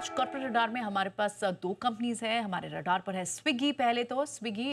आज corporate radar में हमारे पास दो कंपनीज हैं। हमारे रडार पर है स्विगी। पहले तो Swiggy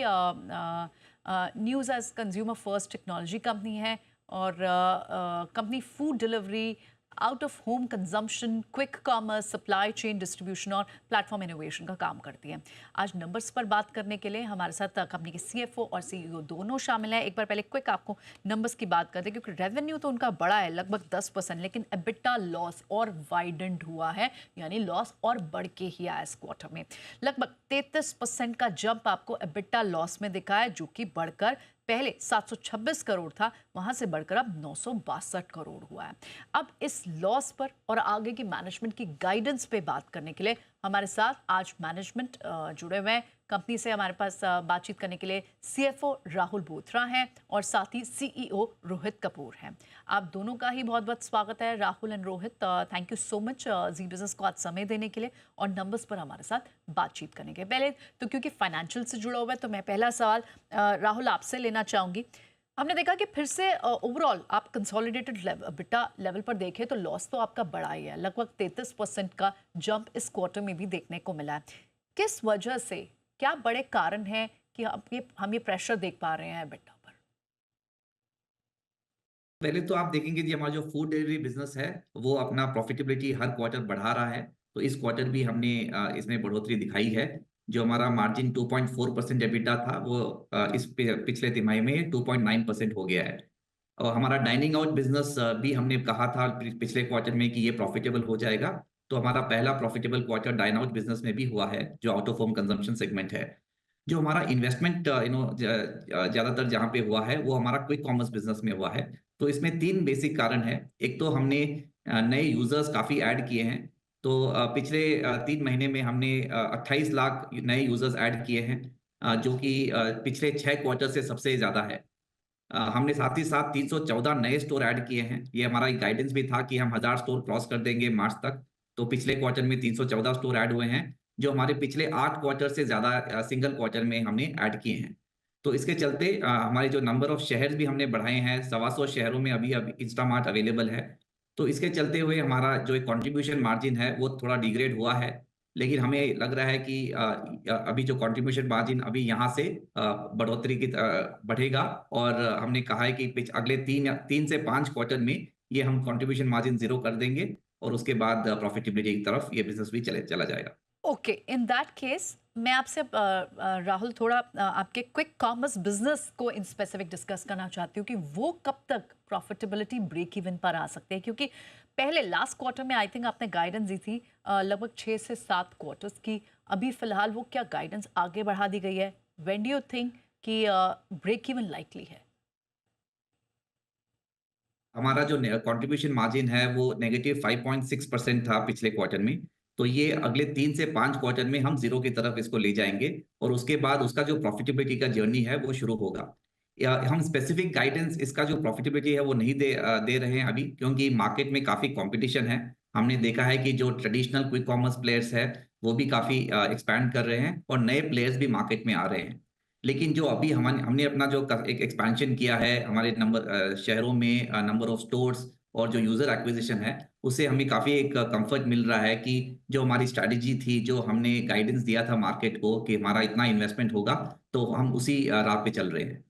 news as consumer first technology company है और company food delivery, out of home consumption, quick commerce, supply chain distribution और प्लेटफॉर्म इनोवेशन का काम करती है। आज नंबर्स पर बात करने के लिए हमारे साथ कंपनी के सीएफओ और सीईओ दोनों शामिल हैं। एक बार पहले क्विक आपको नंबर्स की बात करते हैं, क्योंकि रेवेन्यू तो उनका बड़ा है, लगभग 10%, लेकिन एबिटा लॉस और वाइडेंड हुआ है, यानी लॉस और बढ़ के ही आया इस क्वार्टर में। लगभग 33% का जंप आपको एबिटा लॉस में दिखा है, जो कि बढ़कर पहले 726 करोड़ था, वहां से बढ़कर अब 962 करोड़ हुआ है। अब इस लॉस पर और आगे की मैनेजमेंट की गाइडेंस पे बात करने के लिए हमारे साथ आज मैनेजमेंट जुड़े हुए हैं। कंपनी से हमारे पास बातचीत करने के लिए सीएफओ राहुल बोथरा हैं और साथ ही सीईओ रोहित कपूर हैं। आप दोनों का ही बहुत बहुत स्वागत है, Rahul and Rohit. Thank you so much Zee business को आज समय देने के लिए और नंबर्स पर हमारे साथ बातचीत करने के। पहले तो क्योंकि फाइनेंशियल से जुड़ा हुआ है, तो मैं पहला सवाल राहुल आपसे लेना चाहूंगी। हमने देखा कि फिर से ओवरऑल आप कंसोलिडेटेड बिटा लेवल पर देखें तो लॉस तो आपका बड़ा ही है, लगभग 33% का जंप इस क्वार्टर में भी देखने को मिला है। किस वजह से, क्या बड़े कारण हैं कि हम ये प्रेशर देख पा रहे हैं बिटा पर? पहले तो आप देखेंगे जी, हमारा जो फूड डिलीवरी बिजनेस है वो अपना प्रॉफिटेबिलिटी हर क्वार्टर बढ़ा रहा है। तो इस क्वार्टर भी हमने इसमें बढ़ोतरी दिखाई है। जो हमारा मार्जिन 2.4% एबिटा था वो इस पिछले तिमाही में 2.9% हो गया है। और हमारा डाइनिंग आउट बिजनेस भी हमने कहा था पिछले क्वार्टर में कि ये प्रॉफिटेबल हो जाएगा। तो हमारा पहला profitable quarter dine out business में भी हुआ है, जो out of home consumption segment है। जो हमारा इन्वेस्टमेंट ज्यादातर जहाँ पे हुआ है वो हमारा क्विक कॉमर्स बिजनेस में हुआ है। तो इसमें 3 बेसिक कारण हैं। एक तो हमने नए यूज़र्स काफ़ी ऐड किए हैं। तो पिछले 3 महीने में हमने 28 लाख नए यूज़र्स ऐड किए हैं, जो कि पिछले 6 क्वार्टर से सबसे ज़्यादा है। हमने साथ ही साथ 314 नए स्टोर ऐड किए हैं। ये हमारा एक गाइडेंस भी था कि हम 1000 स्टोर क्रॉस कर देंगे मार्च तक। तो पिछले क्वार्टर में 314 स्टोर ऐड हुए हैं, जो हमारे पिछले 8 क्वार्टर से ज़्यादा सिंगल क्वार्टर में हमने ऐड किए हैं। तो इसके चलते हमारे जो नंबर ऑफ शहर्स भी हमने बढ़ाए हैं, 125 शहरों में अभी इंस्टामार्ट अवेलेबल है। तो इसके चलते हुए हमारा जो एक कंट्रीब्यूशन मार्जिन है, वो थोड़ा डिग्रेड हुआ है। लेकिन हमें लग रहा है कि अभी जो कंट्रीब्यूशन मार्जिन अभी यहाँ से बढ़ोतरी की बढ़ेगा। और हमने कहा है कि अगले 3 से 5 क्वार्टर में ये हम कंट्रीब्यूशन मार्जिन 0 कर देंगे और उसके बाद प्रॉफिटेबिलिटी की तरफ ये बिज़नेस भी चला जाएगा। ओके, इन दैट केस मैं आपसे राहुल थोड़ा आपके क्विक कॉमर्स बिजनेस को इन स्पेसिफिक डिस्कस करना चाहती हूँ कि वो कब तक प्रॉफिटेबिलिटी ब्रेक इवन पर आ सकते हैं, क्योंकि पहले लास्ट क्वार्टर में आई थिंक आपने गाइडेंस दी थी लगभग 6 से 7 क्वार्टर्स की। अभी फिलहाल वो क्या गाइडेंस आगे बढ़ा दी गई है? व्हेन डू यू थिंक कि ब्रेक इवन लाइकली है? हमारा जो कंट्रीब्यूशन मार्जिन है वो नेगेटिव 5.6% था पिछले क्वार्टर में। तो ये अगले 3 से 5 क्वार्टर में हम 0 की तरफ इसको ले जाएँगे और उसके बाद उसका जो प्रॉफिटेबिलिटी का जर्नी है वो शुरू होगा। या हम स्पेसिफिक गाइडेंस इसका जो प्रॉफिटेबिलिटी है वो नहीं दे रहे हैं अभी, क्योंकि मार्केट में काफ़ी कॉम्पिटिशन है। हमने देखा है कि जो ट्रेडिशनल क्विक कॉमर्स प्लेयर्स हैं, वो भी काफ़ी एक्सपैंड कर रहे हैं और नए प्लेयर्स भी मार्केट में आ रहे हैं। लेकिन जो अभी हमने अपना जो एक एक्सपेंशन किया है हमारे शहरों में, नंबर ऑफ स्टोर्स और जो यूजर एक्विजिशन है, उससे हमें काफ़ी एक कंफर्ट मिल रहा है कि जो हमारी स्ट्रैटेजी थी, जो हमने गाइडेंस दिया था मार्केट को कि हमारा इतना इन्वेस्टमेंट होगा, तो हम उसी राह पे चल रहे हैं।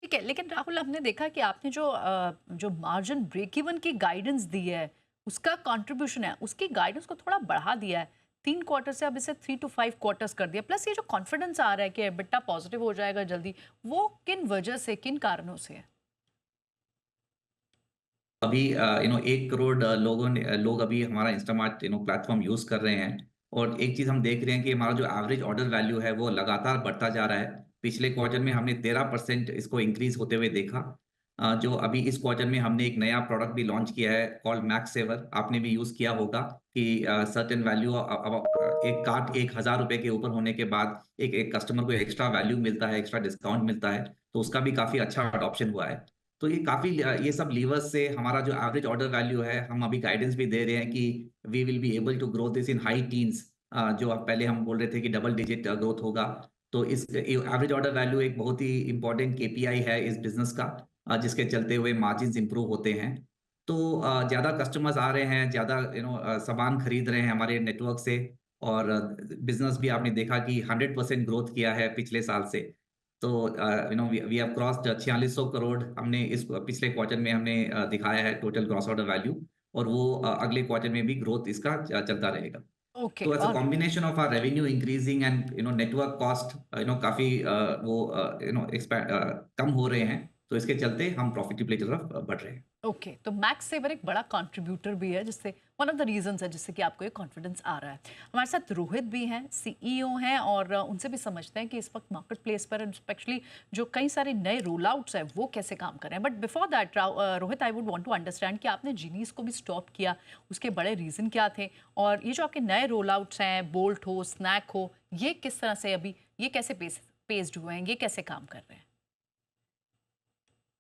ठीक है, लेकिन राहुल हमने देखा कि आपने जो मार्जिन ब्रेक इवन की गाइडेंस दी है, उसका कंट्रीब्यूशन है, उसकी गाइडेंस को थोड़ा बढ़ा दिया है। 3 क्वार्टर से अब इसे 3 टू 5 क्वार्टर्स कर दिया। प्लस ये जो कॉन्फिडेंस आ रहा है कि एबिटा पॉजिटिव हो जाएगा जल्दी, वो किन वजह से, किन कारणों से है? अभी 1 करोड़ लोग अभी हमारा इंस्टामार्ट प्लेटफ़ॉर्म यूज़ कर रहे हैं। और एक चीज़ हम देख रहे हैं कि हमारा जो एवरेज ऑर्डर वैल्यू है वो लगातार बढ़ता जा रहा है। पिछले क्वार्टर में हमने 13% इसको इंक्रीज़ होते हुए देखा। जो अभी इस क्वार्टर में हमने एक नया प्रोडक्ट भी लॉन्च किया है कॉल्ड मैक्स सेवर। आपने भी यूज़ किया होगा कि सर्टेन वैल्यू अब एक कार्ट ₹1000 के ऊपर होने के बाद एक एक कस्टमर को एक्स्ट्रा वैल्यू मिलता है, एक्स्ट्रा डिस्काउंट मिलता है। तो उसका भी काफ़ी अच्छा अडॉप्शन हुआ है। तो ये काफ़ी ये सब लीवर्स से हमारा जो एवरेज ऑर्डर वैल्यू है, हम अभी गाइडेंस भी दे रहे हैं कि we will be able to grow this in high teens. जो पहले हम बोल रहे थे कि डबल डिजिट ग्रोथ होगा। तो इस एवरेज ऑर्डर वैल्यू एक बहुत ही इम्पोर्टेंट केपीआई है इस बिज़नेस का, जिसके चलते हुए मार्जिन्स इंप्रूव होते हैं। तो ज़्यादा कस्टमर्स आ रहे हैं, ज़्यादा सामान खरीद रहे हैं हमारे नेटवर्क से। और बिजनेस भी आपने देखा कि 100% ग्रोथ किया है पिछले साल से। तो वी हैव क्रॉस्ड 4600 करोड़ हमने इस पिछले क्वार्टर में हमने दिखाया है टोटल ग्रॉस ऑर्डर वैल्यू, और वो अगले क्वार्टर में भी ग्रोथ इसका चलता रहेगा। ओके, तो as a alright. Combination of our revenue increasing and network cost काफी वो कम हो रहे हैं, तो इसके चलते हम प्रॉफिटेबिलिटी की तरफ बढ़ रहे हैं। ओके, तो मैक्स सेवर एक बड़ा कंट्रीब्यूटर भी है, जिससे वन ऑफ द रीजंस है जिससे कि आपको ये कॉन्फिडेंस आ रहा है। हमारे साथ रोहित भी हैं, सीईओ हैं, और उनसे भी समझते हैं कि इस वक्त मार्केट प्लेस पर स्पेशली जो कई सारे नए रोल आउट्स हैं वो कैसे काम कर रहे हैं। But before that Rohit, I would want to understand कि आपने जीनीस को भी स्टॉप किया, उसके बड़े रीज़न क्या थे, और ये जो आपके नए रोल आउट्स हैं, बोल्ट हो, स्नैक हो, ये किस तरह से अभी ये कैसे पेस्ड हुए हैं, ये कैसे काम कर रहे हैं?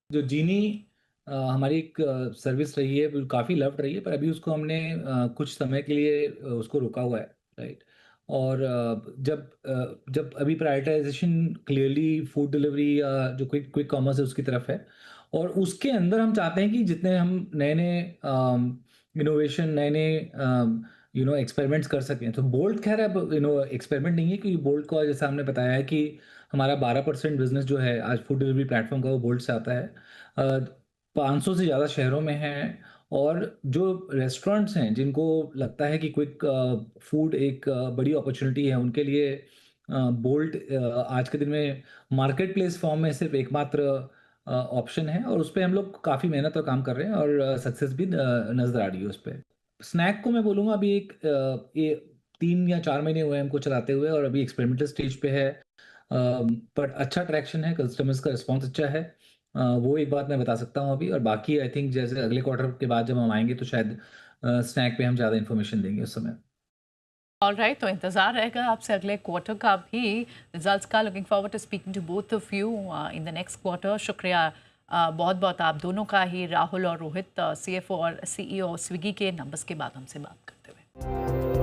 जो जीनी हमारी एक सर्विस रही है, वो काफ़ी लव्ड रही है, पर अभी उसको हमने कुछ समय के लिए उसको रोका हुआ है, राइट? और जब अभी प्रायोरिटाइजेशन क्लियरली फूड डिलीवरी या जो क्विक क्विक कॉमर्स है उसकी तरफ है, और उसके अंदर हम चाहते हैं कि जितने हम नए-नए इनोवेशन, नए-नए एक्सपेरिमेंट्स कर सकें। तो बोल्ट खैर अब एक्सपेरिमेंट नहीं है, क्योंकि बोल्ट को जैसा हमने बताया है कि हमारा 12% बिज़नेस जो है आज फूड डिलीवरी प्लेटफ़ॉर्म का, वो बोल्ट से आता है। 500 से ज़्यादा शहरों में हैं, और जो रेस्टोरेंट्स हैं जिनको लगता है कि क्विक फूड एक बड़ी अपॉर्चुनिटी है उनके लिए, बोल्ट आज के दिन में मार्केट प्लेस फॉर्म में सिर्फ एकमात्र ऑप्शन है, और उस पे हम लोग काफ़ी मेहनत और काम कर रहे हैं, और सक्सेस भी नज़र आ रही है उस पे। स्नैक को मैं बोलूँगा अभी ये 3 या 4 महीने हुए हैं हमको चलाते हुए, और अभी एक्सपेरिमेंटल स्टेज पे है। पर अच्छा ट्रैक्शन है, कस्टमर्स का रिस्पॉन्स अच्छा है। वो एक बात मैं बता सकता हूँ अभी, और बाकी आई थिंक जैसे अगले क्वार्टर के बाद जब हम आएँगे तो शायद स्नैक पे हम ज़्यादा इन्फॉर्मेशन देंगे उस समय। ऑलराइट, तो इंतज़ार रहेगा आपसे अगले क्वार्टर का भी, रिजल्ट्स का। Looking forward to speaking to both of you in the next quarter. शुक्रिया बहुत बहुत आप दोनों का ही, राहुल और रोहित, सीएफओ और सीईओ स्विगी के, नंबर्स के बाद हमसे बात करते हुए।